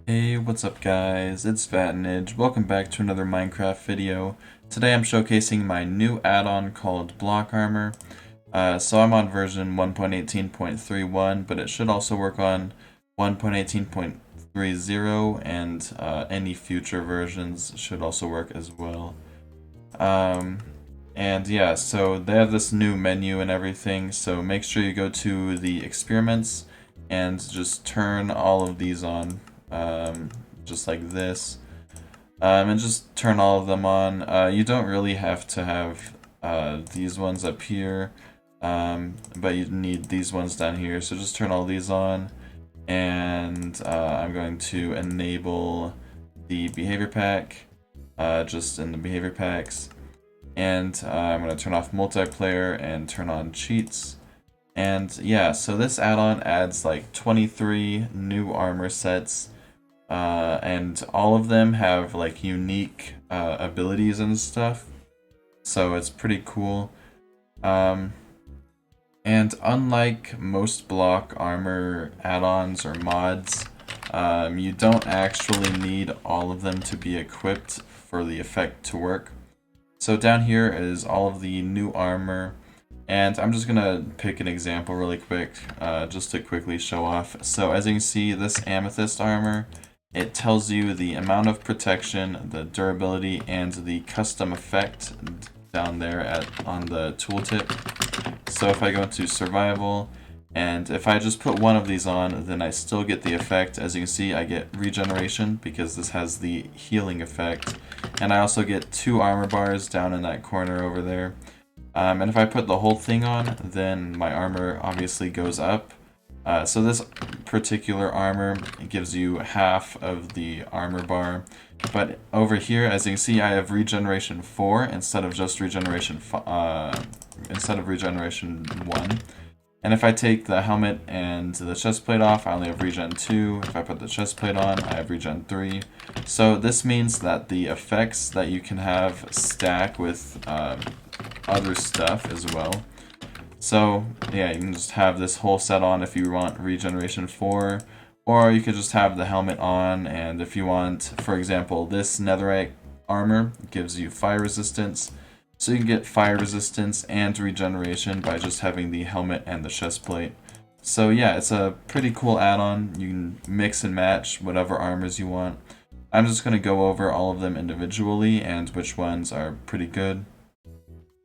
Hey, what's up guys? It's Vatonage. Welcome back to another Minecraft video. Today I'm showcasing my new add-on called Block Armor. So I'm on version 1.18.31, but it should also work on 1.18.30 and any future versions should also work as well. And yeah, so they have this new menu and everything, so make sure you go to the experiments and just turn all of these on. Just like this, and just turn all of them on. You don't really have to have these ones up here, but you need these ones down here, so just turn all these on, and I'm going to enable the behavior pack just in the behavior packs, and I'm going to turn off multiplayer and turn on cheats. And yeah, so this add-on adds like 23 new armor sets, and all of them have like unique abilities and stuff, so it's pretty cool. And unlike most block armor add-ons or mods, you don't actually need all of them to be equipped for the effect to work. So down here is all of the new armor, and I'm just gonna pick an example really quick, just to quickly show off. So as you can see, this Amethyst Armor, it tells you the amount of protection, the durability, and the custom effect down there on the tooltip. So if I go into survival, and if I just put one of these on, then I still get the effect. As you can see, I get regeneration because this has the healing effect. And I also get 2 armor bars down in that corner over there. And if I put the whole thing on, then my armor obviously goes up. So this particular armor gives you half of the armor bar, but over here, as you can see, I have regeneration 4 instead of just regeneration 1. And if I take the helmet and the chestplate off, I only have regen 2. If I put the chestplate on, I have regen 3. So this means that the effects that you can have stack with other stuff as well. So yeah, you can just have this whole set on if you want regeneration 4, or you could just have the helmet on, and if you want, for example, this Netherright armor gives you fire resistance, so you can get fire resistance and regeneration by just having the helmet and the chestplate. So yeah, it's a pretty cool add-on. You can mix and match whatever armors you want. I'm just going to go over all of them individually and which ones are pretty good.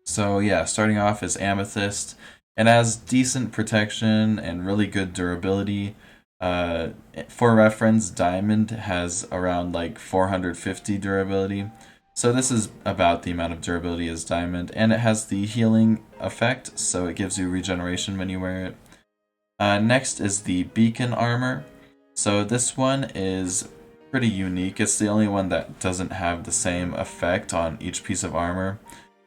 So yeah, starting off is Amethyst. It has decent protection and really good durability. For reference, Diamond has around like 450 durability. So this is about the amount of durability as Diamond, and it has the healing effect, so it gives you regeneration when you wear it. Next is the Beacon Armor. So this one is pretty unique. It's the only one that doesn't have the same effect on each piece of armor.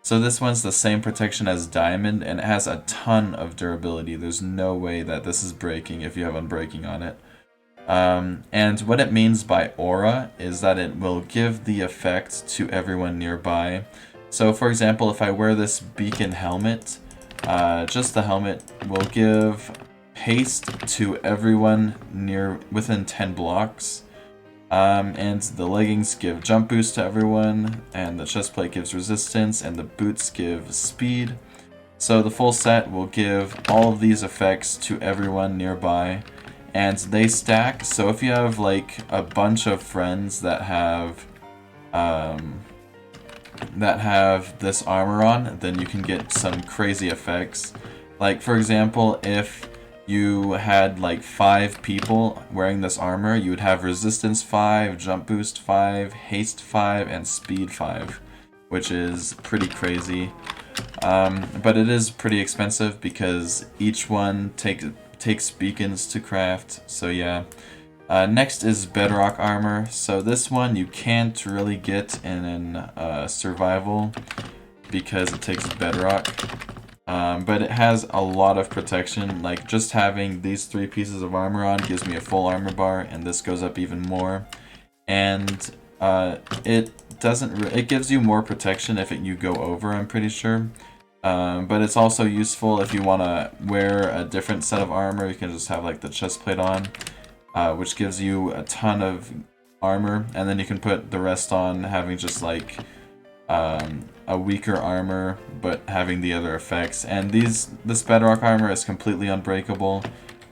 So this one's the same protection as Diamond, and it has a ton of durability. There's no way that this is breaking if you have Unbreaking on it. And what it means by aura is that it will give the effect to everyone nearby. So for example, if I wear this beacon helmet, just the helmet will give haste to everyone within 10 blocks. And the leggings give jump boost to everyone, and the chestplate gives resistance, and the boots give speed. So the full set will give all of these effects to everyone nearby, and they stack. So if you have like a bunch of friends that have this armor on, then you can get some crazy effects. Like for example, if you had like 5 people wearing this armor, you would have resistance 5, jump boost 5, haste 5, and speed 5, which is pretty crazy. But it is pretty expensive because each one takes beacons to craft, so yeah. Next is Bedrock Armor. So this one you can't really get in survival because it takes bedrock. But it has a lot of protection. Like just having these 3 pieces of armor on gives me a full armor bar, and this goes up even more. And it gives you more protection if you go over, I'm pretty sure. But it's also useful if you want to wear a different set of armor. You can just have like the chest plate on, which gives you a ton of armor, and then you can put the rest on having just like a weaker armor, but having the other effects. And this Bedrock Armor is completely unbreakable.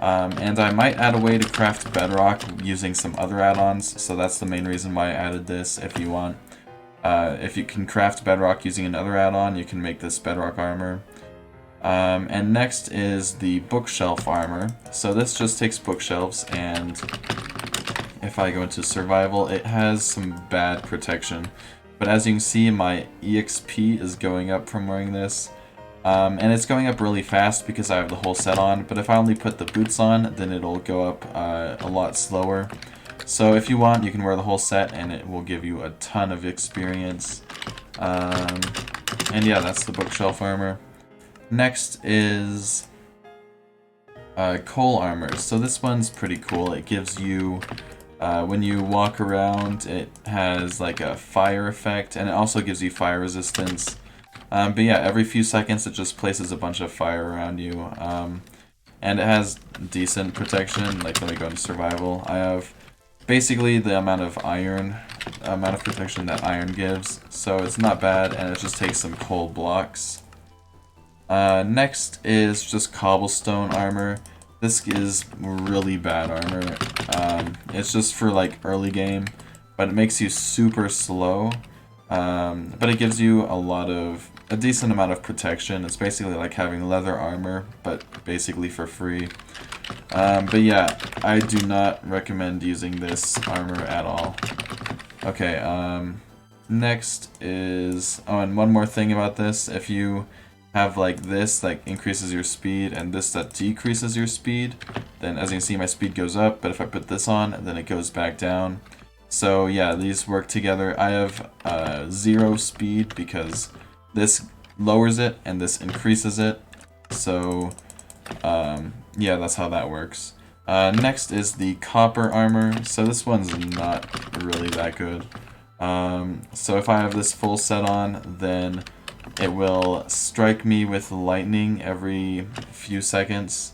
And I might add a way to craft Bedrock using some other add-ons, so that's the main reason why I added this. If you want, if you can craft Bedrock using another add-on, you can make this Bedrock Armor. And next is the Bookshelf Armor. So this just takes bookshelves, and if I go into Survival, it has some bad protection. But as you can see, my EXP is going up from wearing this. And it's going up really fast because I have the whole set on, but if I only put the boots on, then it'll go up a lot slower. So if you want, you can wear the whole set and it will give you a ton of experience. And yeah, that's the Bookshelf Armor. Next is Coal Armor. So this one's pretty cool. It gives you, when you walk around, it has like a fire effect, and it also gives you fire resistance. But yeah, every few seconds it just places a bunch of fire around you. And it has decent protection. Like, let me go into Survival. I have basically the amount of protection that iron gives. So it's not bad, and it just takes some coal blocks. Next is just Cobblestone Armor. This is really bad armor. It's just for like early game, but it makes you super slow. But it gives you a decent amount of protection. It's basically like having leather armor, but basically for free. But yeah, I do not recommend using this armor at all. Okay, next is, oh, and one more thing about this. If you have like this that increases your speed and this that decreases your speed, then as you can see, my speed goes up, but if I put this on, then it goes back down. So yeah, these work together. I have 0 speed because this lowers it and this increases it. So yeah, that's how that works. Next is the Copper Armor. So this one's not really that good. So if I have this full set on, then it will strike me with lightning every few seconds.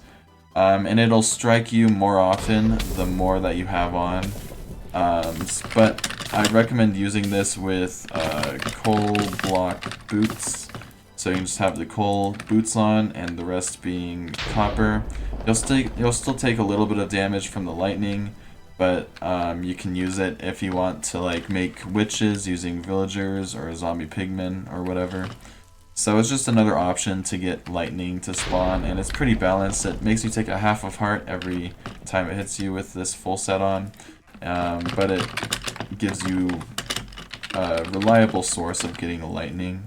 And it'll strike you more often the more that you have on. But I recommend using this with coal block boots. So you can just have the coal boots on and the rest being copper. You'll still take a little bit of damage from the lightning, but you can use it if you want to like make witches using villagers or zombie pigmen or whatever. So it's just another option to get lightning to spawn, and it's pretty balanced. It makes you take a half of heart every time it hits you with this full set on. But it gives you a reliable source of getting lightning.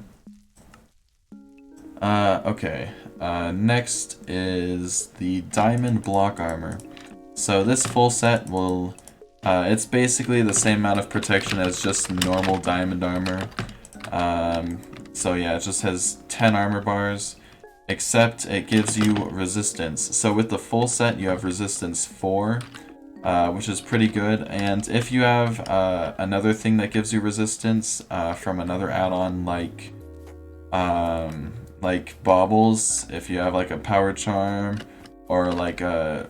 Okay, next is the Diamond Block Armor. So this full set will, it's basically the same amount of protection as just normal diamond armor. So yeah, it just has 10 armor bars, except it gives you resistance. So with the full set, you have resistance 4. Which is pretty good, and if you have another thing that gives you resistance from another add-on like baubles, if you have like a power charm, or like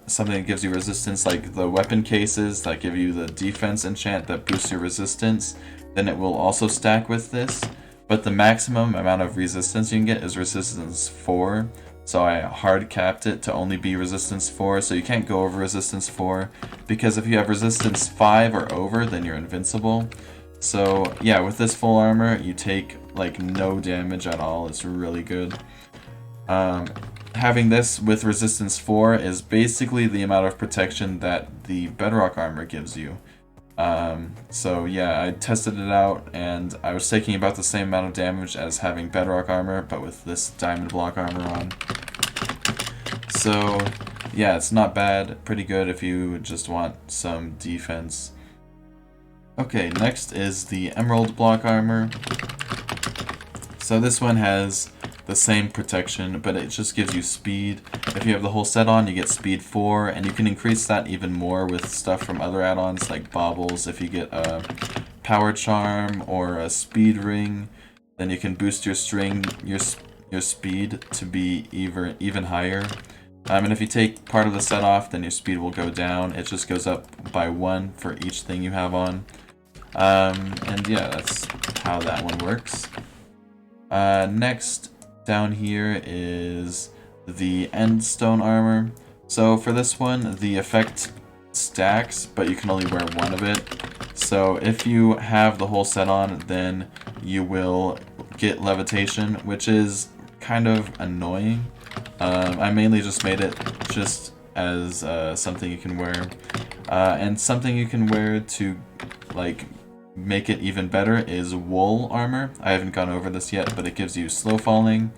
something that gives you resistance, like the weapon cases that give you the defense enchant that boosts your resistance, then it will also stack with this. But the maximum amount of resistance you can get is resistance 4. So I hard capped it to only be resistance 4, so you can't go over resistance 4, because if you have resistance 5 or over, then you're invincible. So yeah, with this full armor, you take like no damage at all. It's really good. Having this with resistance 4 is basically the amount of protection that the Bedrock Armor gives you. So yeah, I tested it out, and I was taking about the same amount of damage as having Bedrock Armor, but with this Diamond Block Armor on. So yeah, it's not bad, pretty good if you just want some defense. Okay, next is the Emerald Block Armor. So this one has the same protection, but it just gives you speed. If you have the whole set on, you get speed 4, and you can increase that even more with stuff from other add-ons like baubles. If you get a power charm or a speed ring, then you can boost your speed to be even higher. And if you take part of the set off, then your speed will go down. It just goes up by 1 for each thing you have on. And yeah, that's how that one works. Next down here is the Endstone Armor. So for this one, the effect stacks, but you can only wear one of it. So if you have the whole set on, then you will get levitation, which is kind of annoying. I mainly just made it just as something you can wear. And something you can wear to like make it even better is wool armor. I haven't gone over this yet, but it gives you slow falling.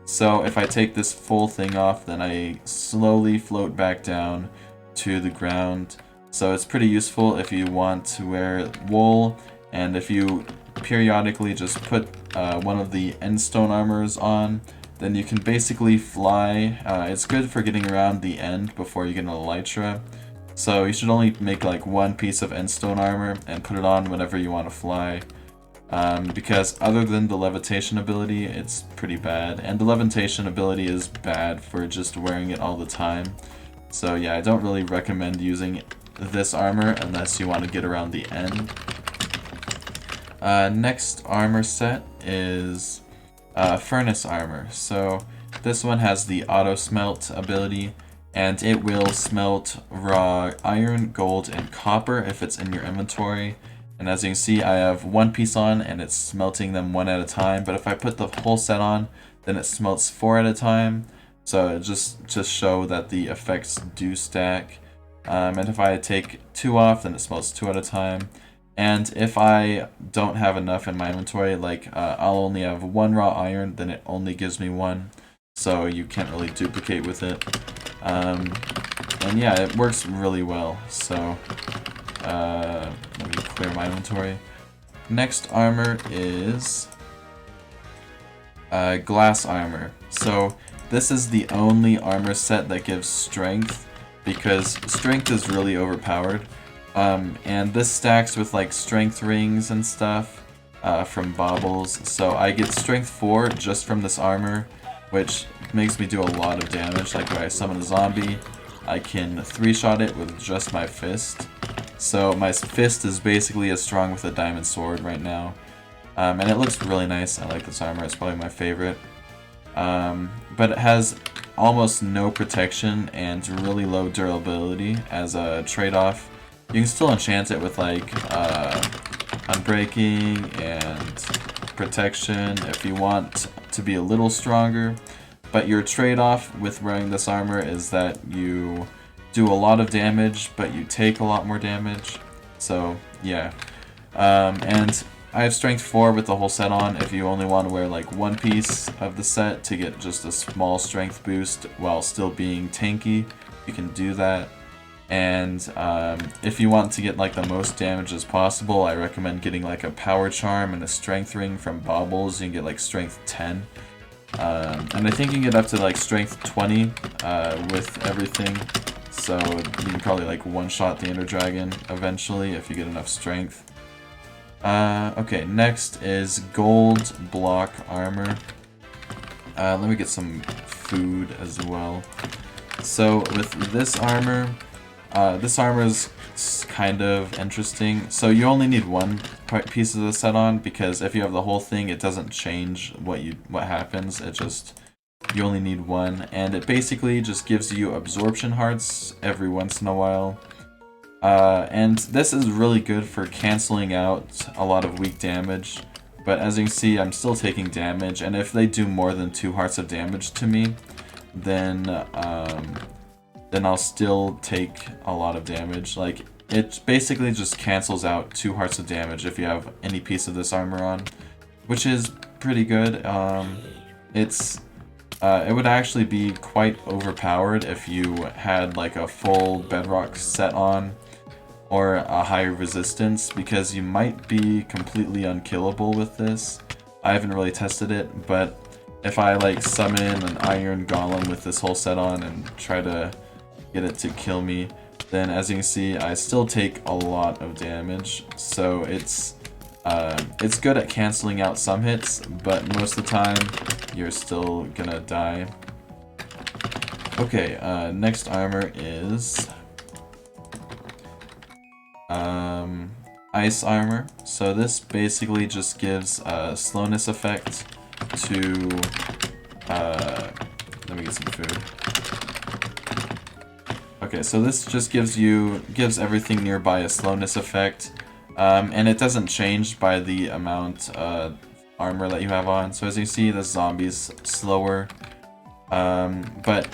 So if I take this full thing off, then I slowly float back down to the ground. So it's pretty useful if you want to wear wool, and if you periodically just put one of the endstone armors on, then you can basically fly. It's good for getting around the end before you get an elytra. So you should only make like one piece of endstone armor and put it on whenever you want to fly. Because other than the levitation ability, it's pretty bad. And the levitation ability is bad for just wearing it all the time. So yeah, I don't really recommend using this armor unless you want to get around the end. Next armor set is Furnace Armor. So this one has the auto smelt ability, and it will smelt raw iron, gold, and copper if it's in your inventory. And as you can see, I have one piece on and it's smelting them one at a time, but if I put the whole set on, then it smelts 4 at a time. So it just show that the effects do stack. And if I take 2 off, then it smelts 2 at a time. And if I don't have enough in my inventory, like I'll only have 1 raw iron, then it only gives me 1. So you can't really duplicate with it. And yeah, it works really well. So let me clear my inventory. Next armor is Glass Armor. So this is the only armor set that gives strength, because strength is really overpowered. And this stacks with like strength rings and stuff from baubles. So I get strength 4 just from this armor, which makes me do a lot of damage. Like when I summon a zombie, I can 3-shot it with just my fist. So my fist is basically as strong with a diamond sword right now. And it looks really nice. I like this armor. It's probably my favorite. But it has almost no protection and really low durability as a trade-off. You can still enchant it with like unbreaking and protection if you want to be a little stronger. But your trade-off with wearing this armor is that you do a lot of damage, but you take a lot more damage. So yeah. And I have strength 4 with the whole set on. If you only want to wear like one piece of the set to get just a small strength boost while still being tanky, you can do that. And if you want to get like the most damage as possible, I recommend getting like a power charm and a strength ring from baubles. You can get like strength 10. And I think you can get up to like strength 20 with everything. So you can probably like one-shot the Ender Dragon eventually if you get enough strength. Okay, next is Gold Block Armor. Let me get some food as well. So with this armor is kind of interesting. So you only need one piece of the set on, because if you have the whole thing, it doesn't change what happens. You only need one, and it basically just gives you absorption hearts every once in a while. And this is really good for canceling out a lot of weak damage. But as you can see, I'm still taking damage, and if they do more than 2 hearts of damage to me, then I'll still take a lot of damage. Like, it basically just cancels out 2 hearts of damage if you have any piece of this armor on, which is pretty good. It would actually be quite overpowered if you had like a full bedrock set on, or a higher resistance, because you might be completely unkillable with this. I haven't really tested it, but if I like summon an iron golem with this whole set on and try to get it to kill me, then as you can see, I still take a lot of damage. So it's good at canceling out some hits, but most of the time you're still gonna die. Okay, next armor is Ice Armor. So this basically just gives a slowness effect to let me get some food. Okay, so this just gives everything nearby a slowness effect, and it doesn't change by the amount of armor that you have on. So as you see, the zombie's slower, but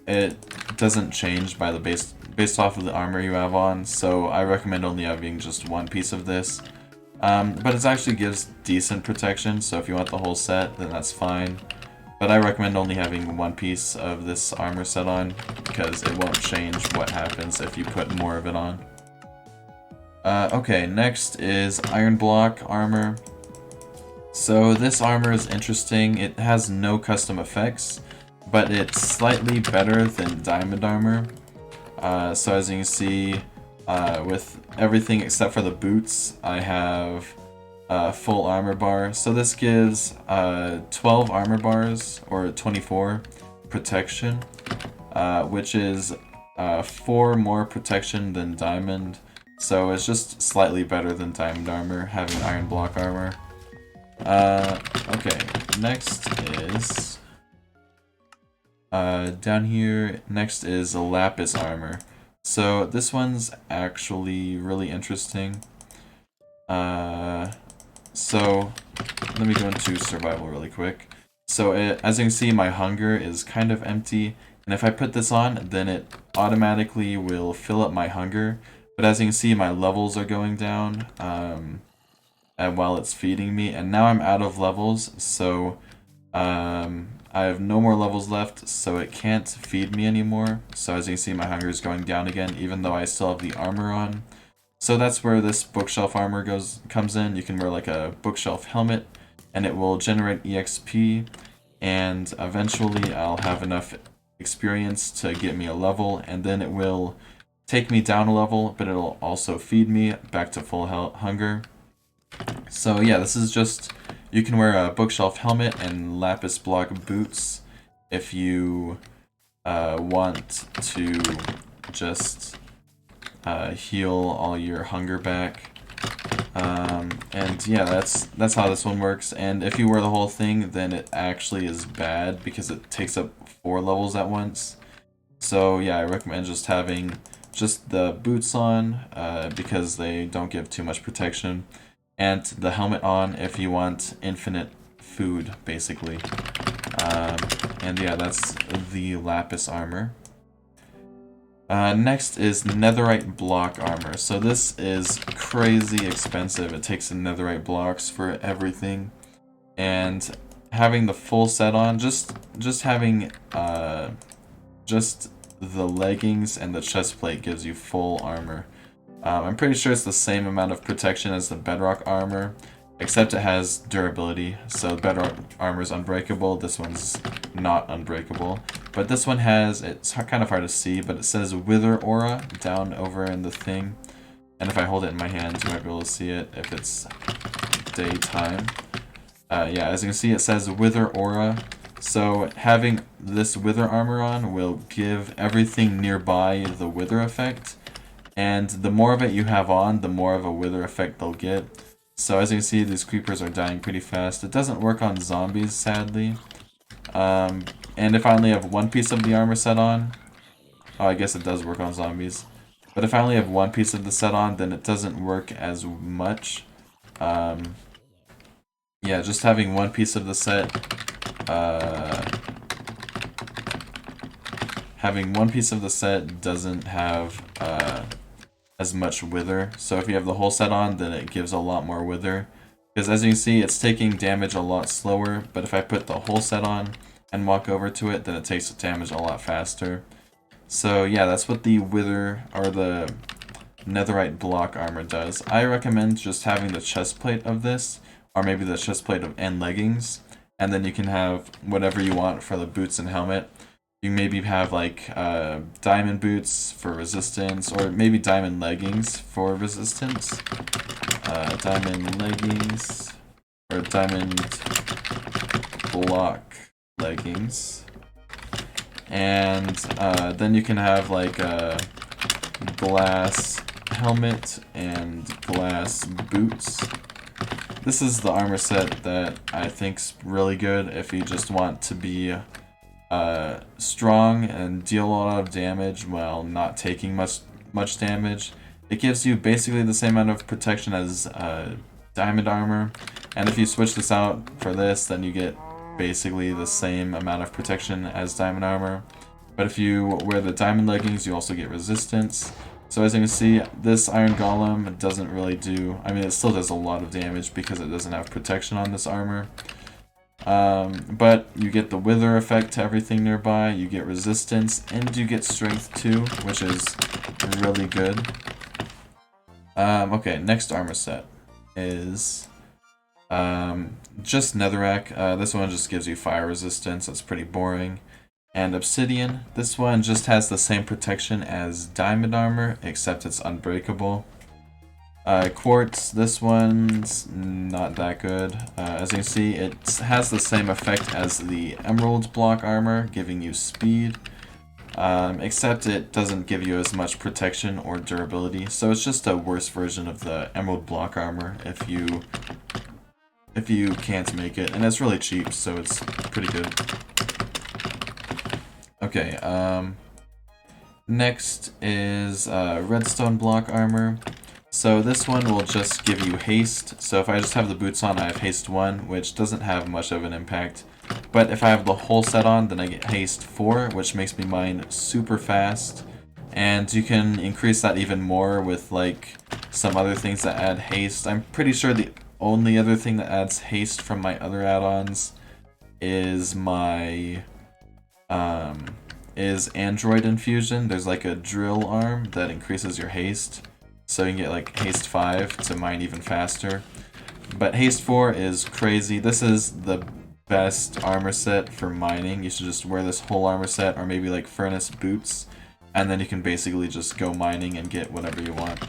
it doesn't change by the based off of the armor you have on. So I recommend only having just one piece of this, but it actually gives decent protection. So if you want the whole set, then that's fine. But I recommend only having one piece of this armor set on, because it won't change what happens if you put more of it on. Okay, next is Iron Block Armor. So this armor is interesting. It has no custom effects, but it's slightly better than Diamond Armor. So as you can see, with everything except for the boots, I have full armor bar. So this gives 12 armor bars, or 24 protection, which is 4 more protection than diamond. So it's just slightly better than diamond armor, having iron block armor. Okay, next is down here. Next is a Lapis Armor. So this one's actually really interesting. So let me go into survival really quick. So as you can see, my hunger is kind of empty, and if I put this on, then it automatically will fill up my hunger. But as you can see, my levels are going down and while it's feeding me, and now I'm out of levels, so I have no more levels left, so it can't feed me anymore. So as you can see, my hunger is going down again, even though I still have the armor on. So that's where this bookshelf armor comes in. You can wear like a bookshelf helmet, and it will generate EXP, and eventually I'll have enough experience to get me a level, and then it will take me down a level, but it'll also feed me back to full hunger. So yeah, this is just, you can wear a bookshelf helmet and lapis block boots if you want to just heal all your hunger back. And yeah, that's how this one works. And if you wear the whole thing, then it actually is bad because it takes up 4 levels at once. So yeah, I recommend just having just the boots on because they don't give too much protection, and the helmet on if you want infinite food, basically. And yeah, that's the Lapis Armor. Next is Netherright Block Armor. So this is crazy expensive. It takes in Netherright blocks for everything, and having the full set on, just having just the leggings and the chest plate gives you full armor. I'm pretty sure it's the same amount of protection as the Bedrock Armor, except it has durability. So Bedrock Armor is unbreakable, this one's not unbreakable. But this one has, it's kind of hard to see, but it says Wither Aura down over in the thing. And if I hold it in my hands, you might be able to see it if it's daytime. Yeah, as you can see, it says Wither Aura. So having this Wither Armor on will give everything nearby the Wither effect. And the more of it you have on, the more of a Wither effect they'll get. So as you can see, these creepers are dying pretty fast. It doesn't work on zombies, sadly. And if I only have one piece of the armor set on, oh, I guess it does work on zombies. But if I only have one piece of the set on, then it doesn't work as much. Yeah, just having one piece of the set, having one piece of the set doesn't have as much wither. So if you have the whole set on, then it gives a lot more wither. Because as you can see, it's taking damage a lot slower, but if I put the whole set on and walk over to it, then it takes damage a lot faster. So yeah, that's what the Wither, or the Netherright Block Armor does. I recommend just having the chest plate of this, or maybe the chest plate and leggings, and then you can have whatever you want for the boots and helmet. You maybe have like diamond boots for resistance, or maybe diamond leggings for resistance. Diamond leggings, or diamond block leggings. and then you can have like a glass helmet and glass boots. This is the armor set that I think's really good if you just want to be strong and deal a lot of damage while not taking much damage. It gives you basically the same amount of protection as diamond armor, and if you switch this out for this, then you get basically the same amount of protection as diamond armor. But if you wear the diamond leggings, you also get resistance. So as you can see, this iron golem doesn't really do, I mean, it still does a lot of damage because it doesn't have protection on this armor. But you get the wither effect to everything nearby, you get resistance, and you get strength too, which is really good. Okay, next armor set is just Netherrack. This one just gives you fire resistance, that's pretty boring. And Obsidian, this one just has the same protection as diamond armor, except it's unbreakable. Quartz, this one's not that good. As you can see, it has the same effect as the emerald block armor, giving you speed. Except it doesn't give you as much protection or durability, so it's just a worse version of the emerald block armor if you can't make it, and it's really cheap, so it's pretty good. Okay, next is redstone block armor. So this one will just give you haste. So if I just have the boots on, I have haste 1, which doesn't have much of an impact. But if I have the whole set on, then I get haste 4, which makes me mine super fast. And you can increase that even more with like some other things that add haste. I'm pretty sure the only other thing that adds haste from my other add-ons is my is Android Infusion. There's like a drill arm that increases your haste, so you can get like haste 5 to mine even faster. But haste 4 is crazy. This is the best armor set for mining. You should just wear this whole armor set, or maybe like furnace boots, and then you can basically just go mining and get whatever you want.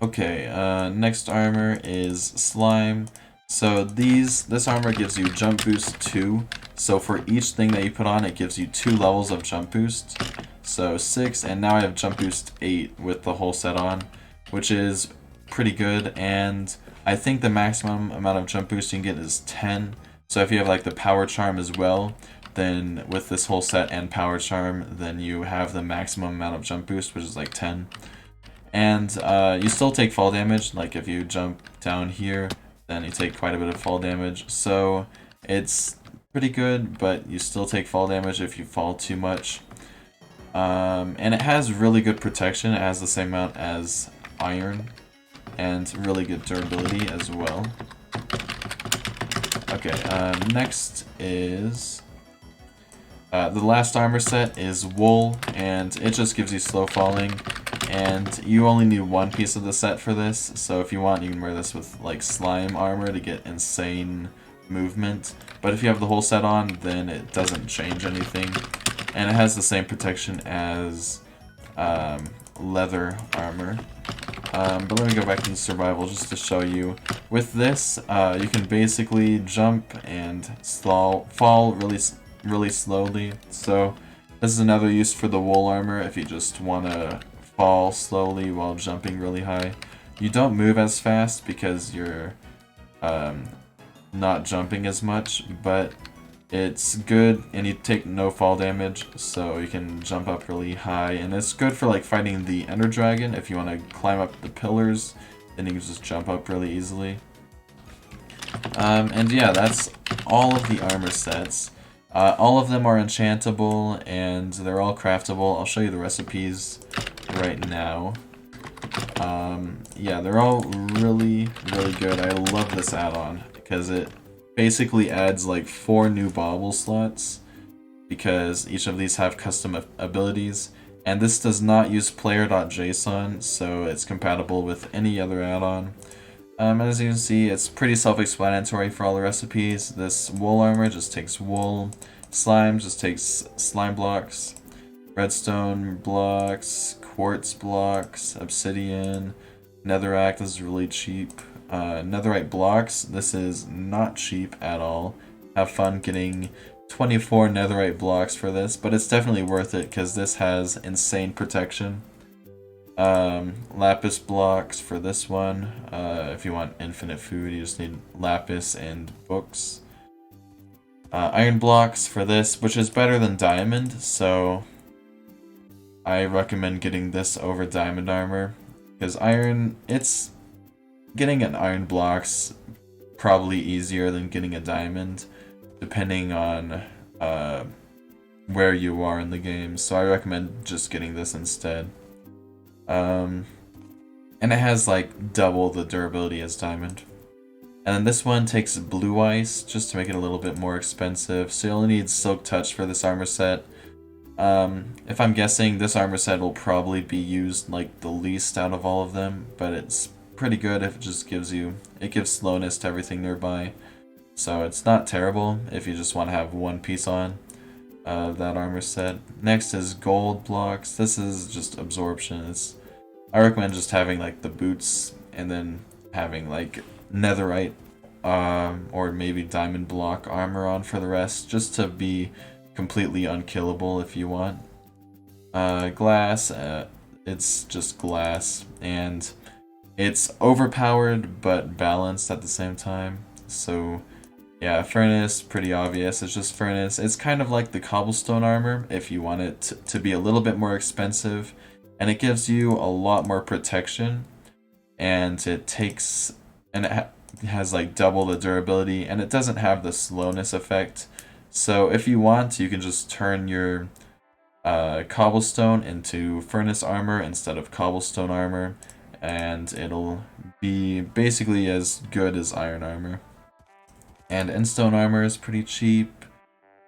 Okay, next armor is slime. So this armor gives you jump boost 2. So for each thing that you put on, it gives you 2 levels of jump boost. So 6, and now I have jump boost 8 with the whole set on, which is pretty good. And I think the maximum amount of jump boost you can get is 10. So if you have like the power charm as well, then with this whole set and power charm, then you have the maximum amount of jump boost, which is like 10. And you still take fall damage. Like if you jump down here, then you take quite a bit of fall damage. So it's pretty good, but you still take fall damage if you fall too much. And it has really good protection. It has the same amount as iron, and really good durability as well. Okay, next is the last armor set is wool, and it just gives you slow falling, and you only need one piece of the set for this. So if you want, you can wear this with like slime armor to get insane movement, but if you have the whole set on, then it doesn't change anything, and it has the same protection as leather armor. But let me go back to the survival just to show you. With this, you can basically jump and fall really slowly. So this is another use for the wool armor if you just want to fall slowly while jumping really high. You don't move as fast because you're not jumping as much, but it's good, and you take no fall damage, so you can jump up really high, and it's good for like fighting the ender dragon. If you want to climb up the pillars, then you can just jump up really easily. And yeah, that's all of the armor sets. All of them are enchantable, and they're all craftable. I'll show you the recipes right now. Yeah, they're all really good. I love this add-on because it basically adds like 4 new bauble slots, because each of these have custom abilities, and this does not use player.json, so it's compatible with any other add-on. As you can see, it's pretty self-explanatory for all the recipes. This wool armor just takes wool, slime just takes slime blocks, redstone blocks, quartz blocks, obsidian, netherrack, this is really cheap. Netherright blocks, this is not cheap at all. Have fun getting 24 Netherright blocks for this, but it's definitely worth it because this has insane protection. Lapis blocks for this one. If you want infinite food, you just need lapis and books. Iron blocks for this, which is better than diamond, so I recommend getting this over diamond armor. Because iron, getting an iron blocks probably easier than getting a diamond, depending on where you are in the game. So I recommend just getting this instead. And it has like double the durability as diamond. And then this one takes blue ice just to make it a little bit more expensive. So you only need silk touch for this armor set. If I'm guessing, this armor set will probably be used like the least out of all of them, but it's pretty good if it just gives slowness to everything nearby. So it's not terrible if you just want to have one piece on that armor set. Next is gold blocks. This is just absorption. I recommend just having like the boots and then having like Netherright or maybe diamond block armor on for the rest, just to be completely unkillable if you want. Glass, it's just glass, and it's overpowered but balanced at the same time. So yeah, furnace, pretty obvious, it's just furnace. It's kind of like the cobblestone armor if you want it to be a little bit more expensive, and it gives you a lot more protection, and it has like double the durability, and it doesn't have the slowness effect. So if you want, you can just turn your cobblestone into furnace armor instead of cobblestone armor, and it'll be basically as good as iron armor. And endstone armor is pretty cheap.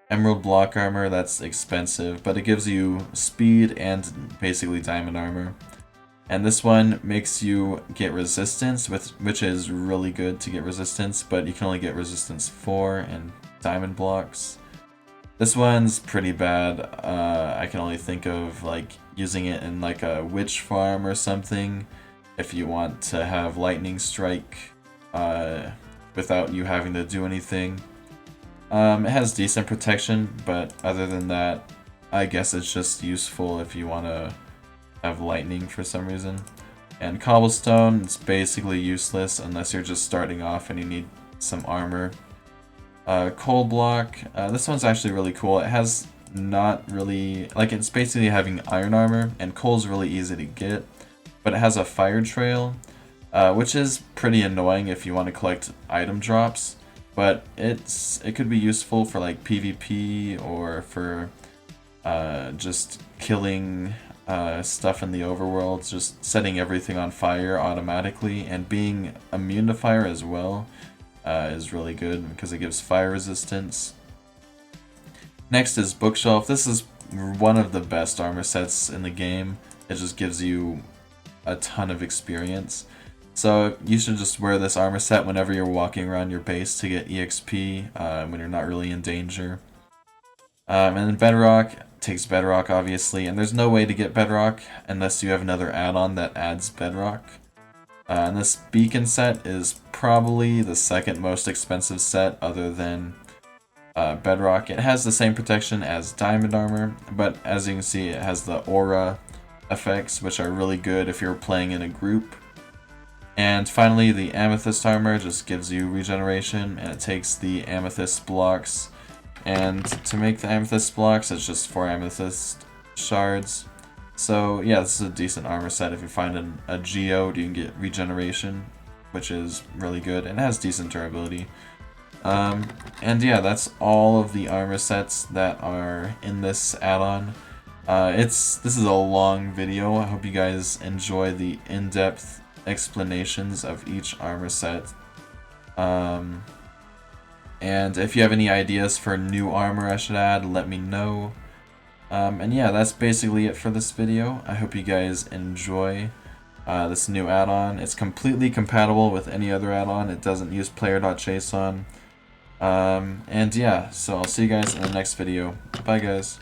Emerald block armor, that's expensive, but it gives you speed and basically diamond armor. And this one makes you get resistance, which is really good to get resistance, but you can only get resistance 4 and diamond blocks. This one's pretty bad. I can only think of like using it in like a witch farm or something if you want to have lightning strike without you having to do anything. It has decent protection, but other than that, I guess it's just useful if you want to have lightning for some reason. And cobblestone, it's basically useless unless you're just starting off and you need some armor. Coal block, this one's actually really cool. It has not really, like, it's basically having iron armor, and coal's really easy to get, but it has a fire trail, which is pretty annoying if you want to collect item drops, but it could be useful for like PvP or for just killing stuff in the overworld, just setting everything on fire automatically, and being immune to fire as well is really good because it gives fire resistance. Next is bookshelf. This is one of the best armor sets in the game. It just gives you a ton of experience. So you should just wear this armor set whenever you're walking around your base to get EXP when you're not really in danger. And then Bedrock takes Bedrock, obviously, and there's no way to get Bedrock unless you have another add-on that adds Bedrock. And this beacon set is probably the second most expensive set other than Bedrock. It has the same protection as Diamond Armor, but as you can see, it has the aura effects, which are really good if you're playing in a group. And finally, the Amethyst Armor just gives you regeneration, and it takes the Amethyst Blocks. And to make the Amethyst Blocks, it's just 4 Amethyst Shards. So yeah, this is a decent armor set. If you find a geode, you can get regeneration, which is really good, and it has decent durability. And yeah, that's all of the armor sets that are in this add-on. This is a long video. I hope you guys enjoy the in-depth explanations of each armor set. And if you have any ideas for new armor I should add, let me know. And yeah, that's basically it for this video. I hope you guys enjoy this new add-on. It's completely compatible with any other add-on. It doesn't use player.json. And yeah, so I'll see you guys in the next video. Bye guys.